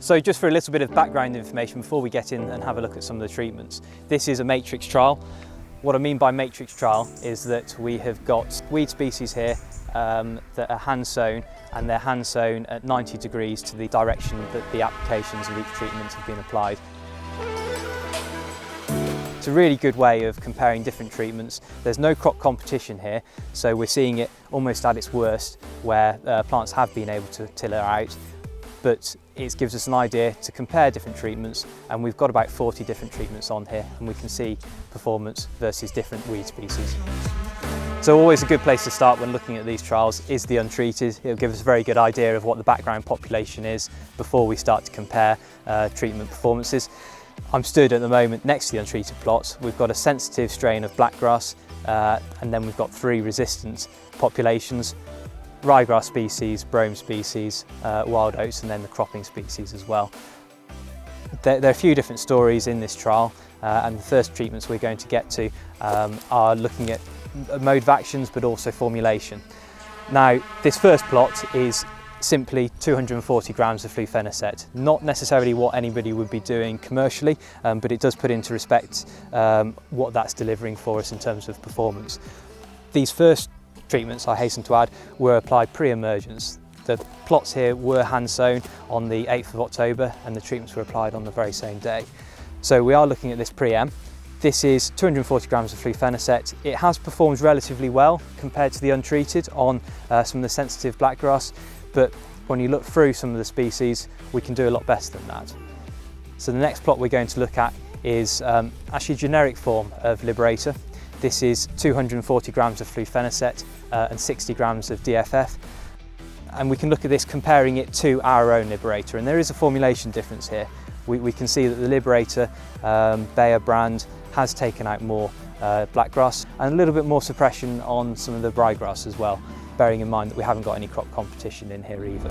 So just for a little bit of background information before we get in and have a look at some of the treatments. This is a matrix trial. What I mean by matrix trial is that we have got weed species here that are hand sown, and they're hand sown at 90 degrees to the direction that the applications of each treatment have been applied. It's a really good way of comparing different treatments. There's no crop competition here, so we're seeing it almost at its worst where plants have been able to till it out, but it gives us an idea to compare different treatments, and we've got about 40 different treatments on here, and we can see performance versus different weed species. So always a good place to start when looking at these trials is the untreated. It'll give us a very good idea of what the background population is before we start to compare treatment performances. I'm stood at the moment next to the untreated plots. We've got a sensitive strain of blackgrass, and then we've got 3 resistant populations: ryegrass species, brome species, wild oats, and then the cropping species as well. There are a few different stories in this trial, and the first treatments we're going to get to are looking at mode of actions but also formulation. Now, this first plot is simply 240 grams of flufenacet, not necessarily what anybody would be doing commercially, but it does put into respect what that's delivering for us in terms of performance. These first treatments, I hasten to add, were applied pre-emergence. The plots here were hand sown on the 8th of October, and the treatments were applied on the very same day. So we are looking at this pre-em. This is 240 grams of flufenacet. It has performed relatively well compared to the untreated on some of the sensitive blackgrass, but when you look through some of the species, we can do a lot better than that. So the next plot we're going to look at is actually a generic form of Liberator. This is 240 grams of flufenacet and 60 grams of DFF. And we can look at this comparing it to our own Liberator, and there is a formulation difference here. We can see that the Liberator Bayer brand has taken out more blackgrass and a little bit more suppression on some of the ryegrass as well, bearing in mind that we haven't got any crop competition in here either.